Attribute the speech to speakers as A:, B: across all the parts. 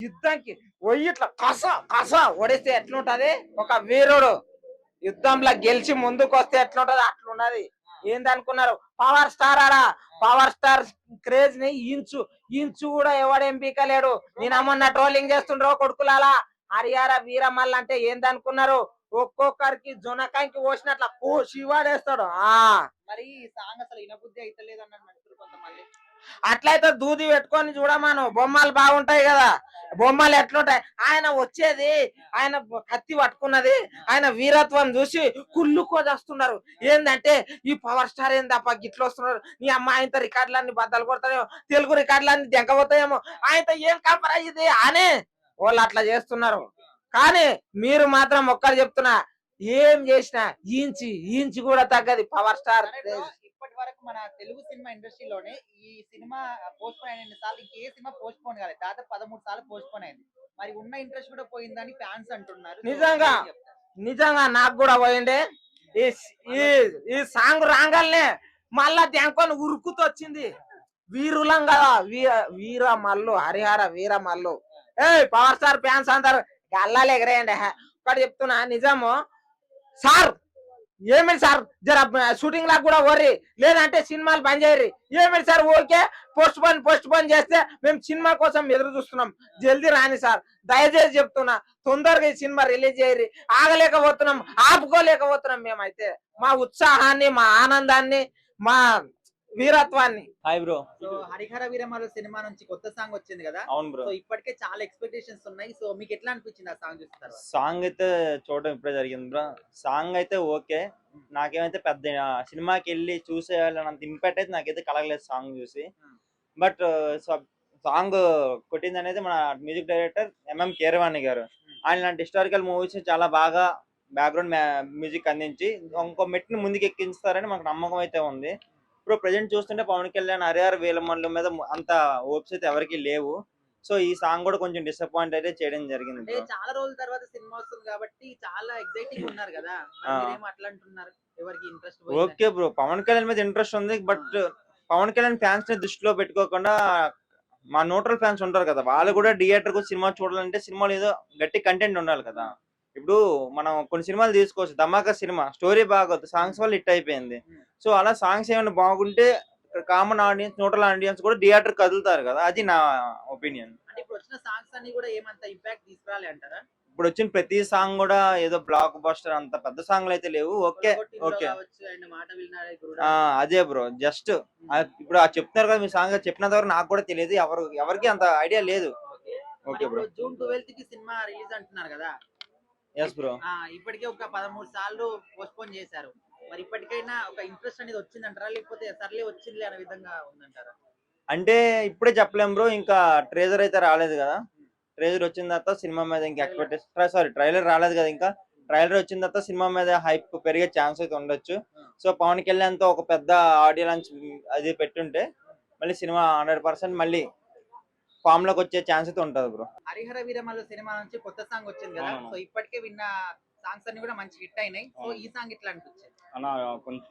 A: యుద్ధానికి పోయి ఇట్లా కస కస ఓడిస్తే ఎట్లుంటది ఒక వీరుడు యుద్ధంలో గెలిచి ముందుకు వస్తే ఎట్లుంటది అట్లున్నది. ఏందనుకున్నారు పవర్ స్టార్ ఆడా పవర్ స్టార్ క్రేజ్ ని ఇంచు ఇంచు కూడా ఎవడేం పీకలేడు. నేను మొన్న ట్రోలింగ్ చేస్తుండ్రో కొడుకులాలా హరిహర వీరమల్ల అంటే ఏందనుకున్నారు ఒక్కొక్కరికి జొనకాయకి పోసినట్ల శివాడేస్తాడు.
B: మరి సాంగ్ అసలు ఇనబుద్ధి అయితే లేదన్నారు కొంతమంది.
A: అట్లయితే దూది పెట్టుకొని చూడమాను బొమ్మలు బాగుంటాయి కదా. బొమ్మలు ఎట్లుంటాయి ఆయన వచ్చేది ఆయన కత్తి పట్టుకున్నది ఆయన వీరత్వం చూసి కుళ్ళుకోదస్తున్నారు. ఏంటంటే ఈ పవర్ స్టార్ ఏందప్ప గిట్లు వస్తున్నారు నీ అమ్మ ఆయనతో రికార్డులన్నీ బద్దలు కొడతాయేమో తెలుగు రికార్డులన్నీ దెంకపోతాయేమో ఆయనతో ఏం కలపరా ఇది అని వాళ్ళు అట్లా చేస్తున్నారు. కానీ మీరు మాత్రం ఒక్కరు చెప్తున్నా ఏం చేసినా ఈంచి కూడా తగ్గది పవర్ స్టార్.
B: ఇప్పటి వరకు మన తెలుగు సినిమా ఇండస్ట్రీలోనే ఈ సినిమా పోస్ట్ పోన్ అయిన సార్లు ఏ సినిమా పోస్ట్ పోన్ కాలేదు. దాదాపు 13 సార్లు పోస్ట్ పోన్ అయింది. మరి ఉన్న ఇంట్రెస్ట్ కూడా పోయిందని ఫ్యాన్స్ అంటున్నారు.
A: నిజంగా నాకు కూడా పోయిండే. ఈ సాంగ్ రాగానే మళ్ళా దెంకొని ఉరుకుతూ వచ్చింది. వీరులం కదా వీర మల్లు హరిహర వీర మల్లు పవర్ స్టార్ ఫ్యాన్స్ అందరు గల్లాలు ఎగరేయండి. ఒకటి చెప్తున్నా నిజము సార్ ఏమిటి సార్ జర షూటింగ్ లాగా కూడా ఓర్రి లేదంటే సినిమాలు బంద్ చేయరు. ఏమిటి సార్ ఓకే పోస్ట్ పోన్ చేస్తే మేము సినిమా కోసం ఎదురు చూస్తున్నాం జల్దీ రాని సార్ దయచేసి చెప్తున్నా తొందరగా ఈ సినిమా రిలీజ్ చేయరు. ఆగలేకపోతున్నాం ఆపుకోలేకపోతున్నాం. మేమైతే మా ఉత్సాహాన్ని మా ఆనందాన్ని మా వీరత్వాన్ని.
C: Hi bro.
B: So Harihara Veeramallu cinema నుంచి కొత్త సాంగ్ వచ్చింది కదా.
C: అవును బ్రో.
B: సో ఇప్పటికే చాలా ఎక్స్పెక్టేషన్స్ ఉన్నాయి. సో మీకు ఎట్లా అనిపించింది ఆ సాంగ్ చూస్తారు?
C: సాంగ్ అయితే చూడడం ఇప్పుడే జరిగింది బ్రో. సాంగ్ అయితే ఓకే. నాకేమైతే పెద్ద సినిమాకి వెళ్ళి చూసేయాలన్నంత ఇంపాక్ట్ అయితే నాకైతే కలగలేదు సాంగ్ చూసి. బట్ సాంగ్ కొట్టింది అనేది మన మ్యూజిక్ డైరెక్టర్ ఎంఎం కీరవాణి గారు. ఆయన లాంటి హిస్టారికల్ మూవీస్ చాలా బాగా బ్యాక్గ్రౌండ్ మ్యూజిక్ అందించి ఇంకో మెట్ని ముందుకు ఎక్కించుతారని మనకు నమ్మకం అయితే ఉంది. ఇప్పుడు ప్రెజెంట్ చూస్తుంటే పవన్ కళ్యాణ్ హరిహర వీరమల్లు మీద అంత హోప్స్ అయితే ఎవరికి లేవు. సో ఈ సాంగ్ కూడా కొంచెం డిసప్పాయింట్ అయితే చేయడం జరిగింది.
B: చాలా రోజుల తర్వాత సినిమా వస్తుంది కాబట్టి చాలా ఎక్సైటింగ్ ఉన్నారు కదా. అట్లా అంటున్నారు ఎవరికి interest?
C: Okay bro, Pawan Kalyan మీద ఇంట్రెస్ట్ ఉంది. బట్ పవన్ కళ్యాణ్ ఫ్యాన్స్ ని దృష్టిలో పెట్టుకోకుండా మా న్యూట్రల్ ఫ్యాన్స్ ఉంటారు కదా, వాళ్ళు కూడా థియేటర్ కు సినిమా చూడాలంటే సినిమాలో ఏదో గట్టి కంటెంట్ ఉండాలి కదా. ఇప్పుడు మనం కొన్ని సినిమాలు తీసుకోవచ్చు. ధమాకా సినిమా స్టోరీ బాగోదు, సాంగ్స్ వల్ల హిట్ అయిపోయింది. సో అలా సాంగ్స్ ఏమైనా బాగుంటే కామన్ ఆడియన్స్ న్యూట్రల్ ఆడియన్స్ కూడా థియేటర్ కదులుతారు కదా. అది నా ఒపీనియన్.
B: ఇప్పుడు వచ్చిన సాంగ్స్ అన్ని కూడా ఏమంత ఇంపాక్ట్ తీసుకురాలి అంటారా?
C: ఇప్పుడు వచ్చిన ప్రతి సాంగ్ కూడా ఏదో బ్లాక్ బస్టర్ అంత పెద్ద సాంగ్లు అయితే లేవు. ఓకే ఓకే అదే బ్రో. జస్ట్ ఇప్పుడు చెప్తున్నారు కదా మీ సాంగ్ చెప్పినంత వరకు నాకు కూడా తెలియదు, ఎవరికి అంత ఐడియా లేదు.
B: Okay bro. జూన్ 12 కి సినిమా రిలీజ్ అంటున్నారు కదా.
C: Yes bro.
B: ఇప్పటికే ఒక 13 సార్లు పోస్ట్ పోన్ చేశారు. మరి ఇప్పటికైనా ఒక ఇంట్రెస్ట్ అనేది వచ్చిందంటారా లేకపోతే సర్లే వచ్చింది అనే విధంగా ఉందంటారా?
C: అంటే ఇప్పుడే చెప్పలేం బ్రో, ఇంకా ట్రేజర్ అయితే రాలేదు కదా. ట్రేజర్ వచ్చిన తర్వాత సినిమా మీద ఇంకా ఎక్స్పెక్టేషన్ ట్రైలర్ రాలేదు కదా. ఇంకా ట్రైలర్ వచ్చిన తర్వాత సినిమా మీద హైప్ పెరిగే ఛాన్స్ అయితే ఉండొచ్చు. సో పవన్ కళ్యాణ్ తో ఒక పెద్ద ఆడియో లాంచ్ అది పెట్టుంటే మళ్ళీ సినిమా 100% మళ్ళీ ఫామ్ లోకి వచ్చే ఛాన్స్ అయితే ఉంటది బ్రో.
B: హరిహర వీరమల్లు సినిమా నుంచి కొత్త సాంగ్ వచ్చింది కదా. సో ఇప్పటికే విన్న సాంగ్స్ అన్ని కూడా మంచి హిట్ అయినాయి. సో ఈ సాంగ్ ఎట్లా అనిపించింది
D: అన్న?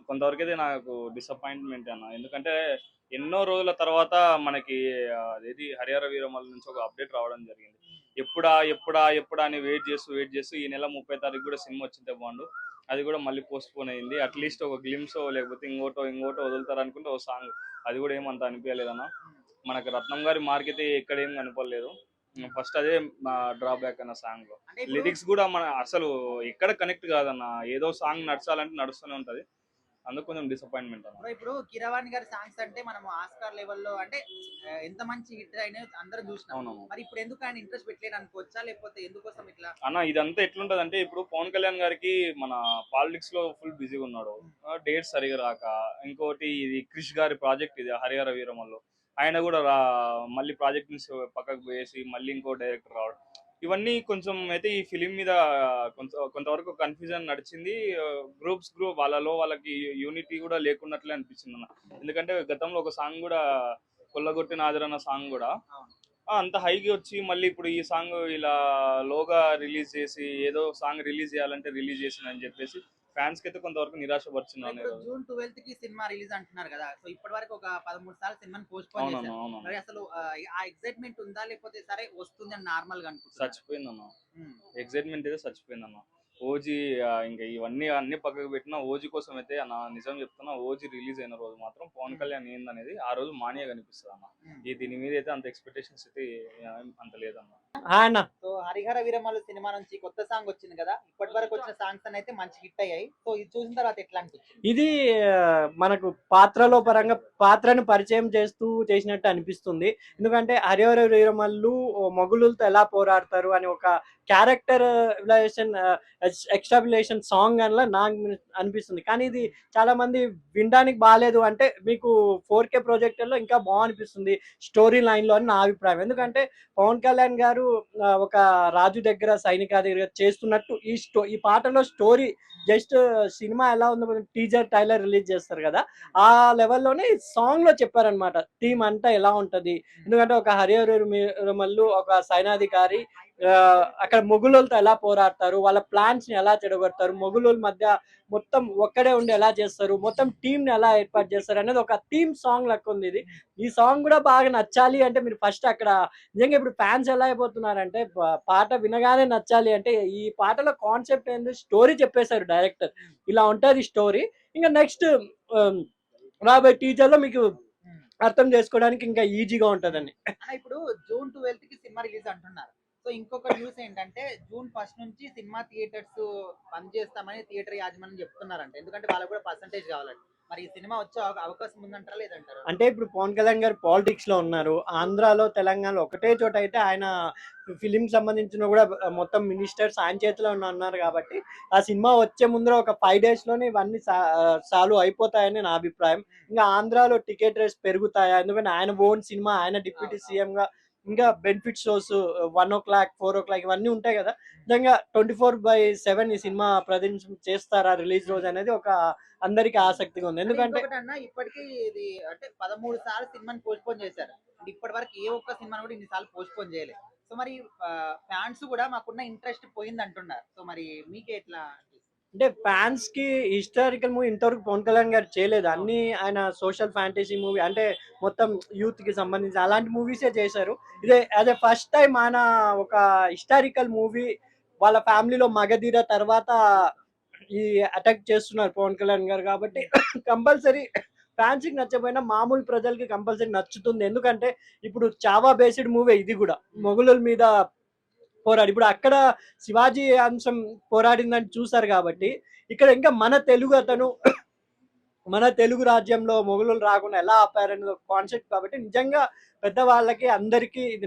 D: కొంతవరకు అయితే నాకు డిసప్పాయింట్మెంట్ అన్న. ఎందుకంటే ఎన్నో రోజుల తర్వాత మనకి ఏది హరిహర వీరమల్లు నుంచి ఒక అప్డేట్ రావడం జరిగింది. ఎప్పుడా ఎప్పుడా ఎప్పుడా అని వెయిట్ చేస్తూ ఈ నెల 30 తారీఖు కూడా సినిమా వచ్చిందే బాగుండు. అది కూడా మళ్ళీ పోస్ట్ పోన్ అయింది. అట్లీస్ట్ ఒక గ్లిమ్సో లేకపోతే ఇంకోటో వదులుతారు అనుకుంటే ఒక సాంగ్, అది కూడా ఏమంత అనిపించలేదన్న. మనకు రత్నం గారి మార్క్ అయితే ఎక్కడ ఏం కనపడలేదు. ఫస్ట్ అదే డ్రాబ్యాక్ అన్న సాంగ్ లో. లిరిక్స్ కూడా మన అసలు ఎక్కడ కనెక్ట్ కాదన్న. ఏదో సాంగ్ నడచాలంటే నడుస్తూనే ఉంటది, అందుకు కొంచెం డిసప్పాయింట్మెంట్ అన్న.
B: ఇప్పుడు కీరవాణి గారి సాంగ్స్ అంటే మనం ఆస్కార్ లెవెల్లో అంటే ఎంత మంచి హిట్ అయినా అందరూ చూసినాం. మరి ఇప్పుడు ఎందుకు ఆయన ఇంట్రెస్ట్ పెట్టలేదు అనుకోవచ్చా లేకపోతే ఎందుకోసం ఇట్లా
D: అన్న? ఇదంతా ఎట్లుంటది అంటే ఇప్పుడు పవన్ కళ్యాణ్ గారికి మన పాలిటిక్స్ లో ఫుల్ బిజీగా ఉన్నాడు, డేట్స్ సరిగా రాక. ఇంకోటి ఇది క్రిష్ గారి ప్రాజెక్ట్ ఇది హరిహర వీరమల్లు, ఆయన కూడా మళ్ళీ ప్రాజెక్ట్ నుంచి పక్కకు పోయేసి మళ్ళీ ఇంకో డైరెక్టర్ రావడం, ఇవన్నీ కొంచెం అయితే ఈ ఫిలిం మీద కొంతవరకు కన్ఫ్యూజన్ నడిచింది. గ్రూప్ వాళ్ళకి యూనిటీ కూడా లేకున్నట్లే అనిపించింది అన్న. ఎందుకంటే గతంలో ఒక సాంగ్ కూడా కొల్లగొట్టిన ఆదరణ సాంగ్ కూడా అంత హైకి వచ్చి మళ్ళీ ఇప్పుడు ఈ సాంగ్ ఇలా లోగా రిలీజ్ చేసి ఏదో సాంగ్ రిలీజ్ చేయాలంటే రిలీజ్ చేసిందని చెప్పేసి ఫ్యాన్స్ కి అయితే కొంతవరకు నిరాశపరిచింది
B: ఇప్పుడు జూన్ 12th కి సినిమా రిలీజ్ అంటున్నారు కదా, సో ఇప్పటి వరకు ఒక 13 సార్లు సినిమాని పోస్ట్ పోన్
D: అవునన్నా
B: చేశారు.
D: అవునన్నా
B: మరి అసలు ఆ ఎక్సైట్మెంట్ ఉందా, లేకపోతే సరే వస్తుంది అని నార్మల్ గా అనుకుంటున్నారా?
D: చచ్చిపోయిందన్న. ఎక్సైట్మెంట్ అయితే చచ్చిపోయిందన్న. ఓజీ ఇంకా ఇవన్నీ అన్ని పక్కకు పెట్టిన ఓజీ కోసం అయితే అన్న నిజం చెప్తున్నా, ఓజీ రిలీజ్ అయిన రోజు మాత్రం పవన్ కళ్యాణ్ ఏందనేది ఆ రోజు మానియా కనిపిస్తుంది అన్న. దీని మీద అయితే అంత ఎక్స్పెక్టేషన్స్ అయితే అంత లేదన్న.
E: అన్న
B: సో హరిహర వీరమల్లు సినిమా నుంచి కొత్త సాంగ్ వచ్చింది కదా, ఇప్పటి వరకు వచ్చిన సాంగ్స్ అయితే మంచి హిట్ అయ్యాయి. సో ఇది చూసిన తర్వాత ఎట్లా అనిపించింది?
E: ఇది మనకు పాత్రలో పరంగా పాత్రను పరిచయం చేసినట్టు అనిపిస్తుంది. ఎందుకంటే హరిహర వీరమల్లు మొగులులతో ఎలా పోరాడతారు అని ఒక క్యారెక్టర్ ఎక్స్టాబ్లిషన్ సాంగ్ అని నాకు అనిపిస్తుంది. కానీ ఇది చాలా మంది వినడానికి బాగాలేదు అంటే మీకు 4K ప్రొజెక్టర్ లో ఇంకా బాగా అనిపిస్తుంది స్టోరీ లైన్ లో అని నా అభిప్రాయం. ఎందుకంటే పవన్ కళ్యాణ్ గారు ఒక రాజు దగ్గర సైనికాది దగ్గర చేస్తున్నట్టు ఈ పాటలో స్టోరీ జస్ట్ సినిమా ఎలా ఉందో టీజర్ ట్రైలర్ రిలీజ్ చేస్తారు కదా, ఆ లెవెల్లోనే సాంగ్ లో చెప్పారనమాట థీమ్ అంతా ఎలా ఉంటది. ఎందుకంటే ఒక హరిహర వీరమల్లు ఒక సైనాధికారి అక్కడ మొగుళ్ళతో ఎలా పోరాడతారు, వాళ్ళ ప్లాన్స్ ని ఎలా చెడగొడతారు, మొగుళ్ళ మధ్య మొత్తం ఒక్కడే ఉండి ఎలా చేస్తారు, మొత్తం టీమ్ ని ఎలా ఏర్పాటు చేస్తారు అనేది ఒక థీమ్ సాంగ్ లెక్క ఉంది ఇది. ఈ సాంగ్ కూడా బాగా నచ్చాలి అంటే మీరు ఫస్ట్ అక్కడ నిజంగా ఇప్పుడు ఫ్యాన్స్ ఎలా అయిపోతున్నారంటే పాట వినగానే నచ్చాలి అంటే ఈ పాటలో కాన్సెప్ట్ ఏంది, స్టోరీ చెప్పేశారు డైరెక్టర్, ఇలా ఉంటది స్టోరీ. ఇంకా నెక్స్ట్ రాబోయే టీజర్ లో మీకు అర్థం చేసుకోవడానికి ఇంకా ఈజీగా ఉంటదని.
B: ఇప్పుడు జూన్ 12th కి సినిమా రిలీజ్ అంటున్నారు. సో ఇంకొక న్యూస్ ఏంటంటే జూన్ 1st నుంచి సినిమా థియేటర్స్ బంద్ చేస్తామని థియేటర్ యాజమాన్యం చెప్తున్నారంట. ఎందుకంటే వాళ్ళకు కూడా పర్సంటేజ్ కావాలండి. మరి ఈ సినిమా వచ్చే అవకాశం ఉందంటారా లేదంటారా?
E: అంటే ఇప్పుడు పవన్ కళ్యాణ్ గారు పాలిటిక్స్ లో ఉన్నారు. ఆంధ్రాలో తెలంగాణలో ఒకటే చోట అయితే ఆయన ఫిలిం సంబంధించిన కూడా మొత్తం మినిస్టర్స్ ఆయన చేతిలో ఉన్నారు కాబట్టి ఆ సినిమా వచ్చే ముందర ఒక 5 days లోనే ఇవన్నీ సాల్వ్ అయిపోతాయని నా అభిప్రాయం. ఇంకా ఆంధ్రాలో టికెట్ రేట్స్ పెరుగుతాయా, ఎందుకంటే ఆయన ఓన్ సినిమా, ఆయన డిప్యూటీ సీఎం గా ఇంకా బెనిఫిట్ షోస్ 1 o'clock 4 o'clock ఇవన్నీ ఉంటాయి కదా. నిజంగా 24/7 ఈ సినిమా ప్రదర్శన చేస్తారా రిలీజ్ రోజు అనేది ఒక అందరికి ఆసక్తిగా ఉంది. ఎందుకంటే
B: ఇప్పటికీ ఇది అంటే 13 సార్లు సినిమాని పోస్ట్ పోన్ చేశారు. ఇప్పటి వరకు ఏ ఒక్క సినిమాని కూడా ఇన్నిసార్లు పోస్ట్ పోన్ చేయలేదు. సో మరి ఫ్యాన్స్ కూడా మాకున్న ఇంట్రెస్ట్ పోయింది అంటున్నారు. సో మరి మీకే ఎట్లా?
E: అంటే ఫ్యాన్స్ కి హిస్టారికల్ మూవీ ఇంతవరకు పవన్ కళ్యాణ్ గారు చేయలేదు. అన్ని ఆయన సోషల్ ఫ్యాంటసీ మూవీ అంటే మొత్తం యూత్ కి సంబంధించి అలాంటి మూవీసే చేశారు. ఇదే అదే ఫస్ట్ టైం ఆయన ఒక హిస్టారికల్ మూవీ వాళ్ళ ఫ్యామిలీలో మగధీర తర్వాత ఈ అటాక్ చేస్తున్నారు పవన్ కళ్యాణ్ గారు కాబట్టి కంపల్సరీ ఫ్యాన్స్ కి నచ్చపోయినా మామూలు ప్రజలకి కంపల్సరీ నచ్చుతుంది. ఎందుకంటే ఇప్పుడు చావా బేస్డ్ మూవీ ఇది కూడా మొగుల మీద పోరాడు. ఇప్పుడు అక్కడ శివాజీ అంశం పోరాడిందని చూసారు కాబట్టి ఇక్కడ ఇంకా మన తెలుగు అతను మన తెలుగు రాజ్యంలో మొగులు రాకుండా ఎలా ఆపారనే కాన్సెప్ట్ కాబట్టి నిజంగా పెద్దవాళ్ళకి అందరికీ ఇది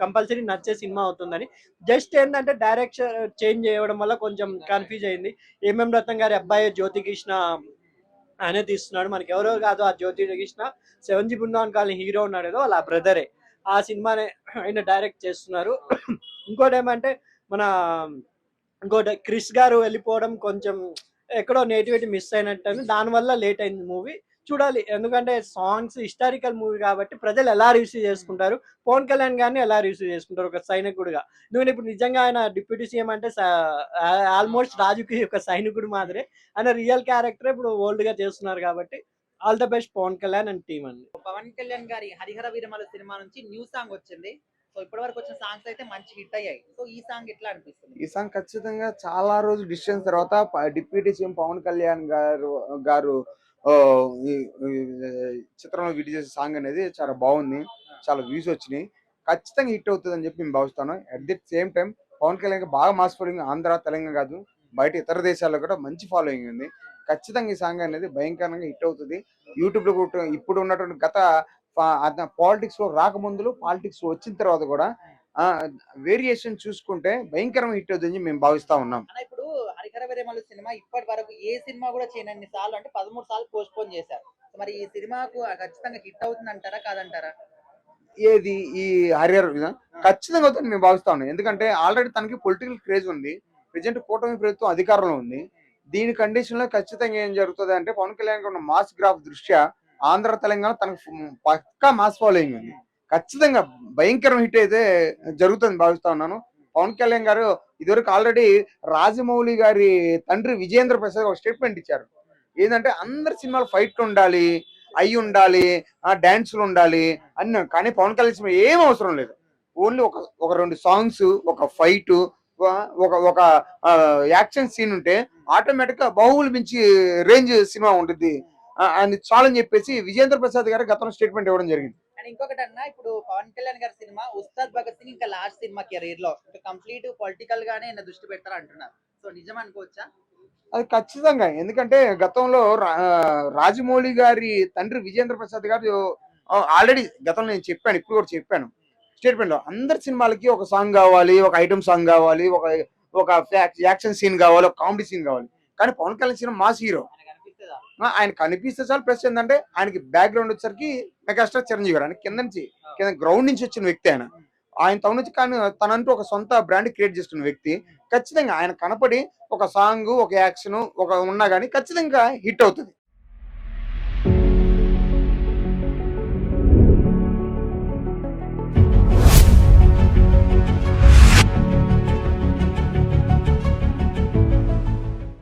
E: కంపల్సరీ నచ్చే సినిమా అవుతుందని. జస్ట్ ఏంటంటే డైరెక్షన్ చేంజ్ చేయడం వల్ల కొంచెం కన్ఫ్యూజ్ అయింది. ఎంఎం రత్నం గారి అబ్బాయి జ్యోతికృష్ణ ఆయనే తీస్తున్నాడు. మనకి ఎవరో కాదు ఆ Jyothi Krishna, 7G Brindavan colony hero ఉన్నాడు ఏదో వాళ్ళ బ్రదరే ఆ సినిమానే ఆయన డైరెక్ట్ చేస్తున్నారు. ఇంకోటి ఏమంటే ఇంకోటి క్రిష్ గారు వెళ్ళిపోవడం కొంచెం ఎక్కడో నేటివిటీ మిస్ అయినట్టు, దానివల్ల లేట్ అయింది మూవీ. చూడాలి, ఎందుకంటే సాంగ్స్ హిస్టారికల్ మూవీ కాబట్టి ప్రజలు ఎలా రిసీవ్ చేసుకుంటారు, పవన్ కళ్యాణ్ గారిని ఎలా రిసీవ్ చేసుకుంటారు ఒక సైనికుడిగా. ఎందుకంటే ఇప్పుడు నిజంగా ఆయన డిప్యూటీ సీఎం అంటే ఆల్మోస్ట్ రాజుకి ఒక సైనికుడు మాదిరే, ఆయన రియల్ క్యారెక్టర్ ఇప్పుడు ఓల్డ్ గా చేస్తున్నారు కాబట్టి all the best Pawan Kalyan and team అండి.
B: పవన్ కళ్యాణ్ గారి హరిహర వీరమల్లు సినిమా నుంచి న్యూ సాంగ్ వచ్చింది. సో ఇప్పటి వరకు వచ్చిన సాంగ్స్ అయితే మంచి హిట్ అయ్యాయి. సో ఈ సాంగ్ ఎట్లా అనిపిస్తుంది?
F: ఈ సాంగ్ ఖచ్చితంగా చాలా రోజు డిస్టెన్స్ తర్వాత డిప్యూటీ సీఎం పవన్ కళ్యాణ్ గారు ఈ చిత్రంలో విడి చేసే సాంగ్ అనేది చాలా బాగుంది, చాలా వ్యూస్ వచ్చినాయి, ఖచ్చితంగా హిట్ అవుతుంది అని చెప్పి నేను భావిస్తాను. At the same time Pawan Kalyan బాగా మాస్ ఫాలోయింగ్ ఆంధ్ర తెలంగాణ కాదు బయట ఇతర దేశాల్లో కూడా మంచి ఫాలోయింగ్ ఉంది. ఖచ్చితంగా ఈ సాంగ్ అనేది భయంకరంగా హిట్ అవుతుంది. యూట్యూబ్ లో కూడా ఇప్పుడు ఉన్నటువంటి గత పాలిటిక్స్ లో రాకముందులో పాలిటిక్స్ వచ్చిన తర్వాత కూడా వేరియేషన్ చూసుకుంటే భయంకరమైన హిట్ అవుతుంది మేము భావిస్తా ఉన్నాం.
B: ఇప్పుడు హరిహర వీరమల్లు సినిమా ఇప్పటి వరకు ఏ సినిమా కూడా చేయనన్ని సార్లు అంటే 13 సార్లు పోస్ట్ పోన్ చేశారు. మరి ఈ సినిమాకు ఖచ్చితంగా హిట్ అవుతుంది అంటారా కాదంటారా?
F: ఏది ఈ హరిహర ఖచ్చితంగా అవుతుంది మేము భావిస్తా ఉన్నాం. ఎందుకంటే ఆల్రెడీ తనకి పొలిటికల్ క్రేజ్ ఉంది, ప్రెజెంట్ కూటమి ప్రభుత్వం అధికారంలో ఉంది. దీని కండిషన్ లో ఖచ్చితంగా ఏం జరుగుతుంది అంటే పవన్ కళ్యాణ్ ఉన్న మాస్ గ్రాఫ్ దృష్ట్యా ఆంధ్ర తెలంగాణ తనకు పక్కా మాస్ ఫాలోయింగ్ ఉంది. ఖచ్చితంగా భయంకరం హిట్ అయితే జరుగుతుంది భావిస్తా ఉన్నాను. పవన్ కళ్యాణ్ గారు ఇదివరకు ఆల్రెడీ రాజమౌళి గారి తండ్రి విజయేంద్ర ప్రసాద్ ఒక స్టేట్మెంట్ ఇచ్చారు. ఏంటంటే అందరి సినిమాలు ఫైట్లు ఉండాలి, అయి ఉండాలి, డాన్సులు ఉండాలి అన్న. కానీ పవన్ కళ్యాణ్ సినిమా ఏం అవసరం లేదు. ఓన్లీ ఒక 2 సాంగ్స్, ఒక ఫైట్, ఒక యాక్షన్ సీన్ ఉంటే ఆటోమేటిక్ గా బాహుబలి మించి రేంజ్ సినిమా ఉంటుంది అని చాలని చెప్పేసి విజయేంద్ర ప్రసాద్ గారు గతంలో స్టేట్మెంట్ ఇవ్వడం జరిగింది.
B: అండ్ ఇంకొకటి అన్న, ఇప్పుడు పవన్ కళ్యాణ్ గారి సినిమా ఉస్తాద్ భగత్ సింగ్ ఇంకా లాస్ట్ సినిమా కెరీర్ లో కంప్లీట్ పొలిటికల్ గానే ఆయన దృష్టి పెడతారు అంటున్నారు. సో నిజం అనుకోవచ్చా?
F: అది ఖచ్చితంగా. ఎందుకంటే గతంలో రాజమౌళి గారి తండ్రి విజయేంద్ర ప్రసాద్ గారు ఆల్రెడీ గతంలో నేను చెప్పాను, ఇప్పుడు కూడా చెప్పాను స్టేట్మెంట్ లో, అందరి సినిమాలకి ఒక సాంగ్ కావాలి, ఒక ఐటమ్ సాంగ్ కావాలి, ఒక యాక్షన్ సీన్ కావాలి, ఒక కామెడీ సీన్ కావాలి. కానీ పవన్ కళ్యాణ్ సినిమా మాస్ హీరో,
B: ఆయనకు అనిపిస్తుందా?
F: ఆయన కనిపిస్తే చాలు. ప్లస్ ఏంటంటే ఆయనకి బ్యాక్గ్రౌండ్ వచ్చేసరికి మెగాస్టార్ చిరంజీవి గారు, ఆయన కింద గ్రౌండ్ నుంచి వచ్చిన వ్యక్తి. ఆయన తన నుంచి కానీ తనంటూ ఒక సొంత బ్రాండ్ క్రియేట్ చేసుకున్న వ్యక్తి. ఖచ్చితంగా ఆయన కనపడి ఒక సాంగ్, ఒక యాక్షన్, ఒక ఉన్నా కానీ ఖచ్చితంగా హిట్ అవుతుంది.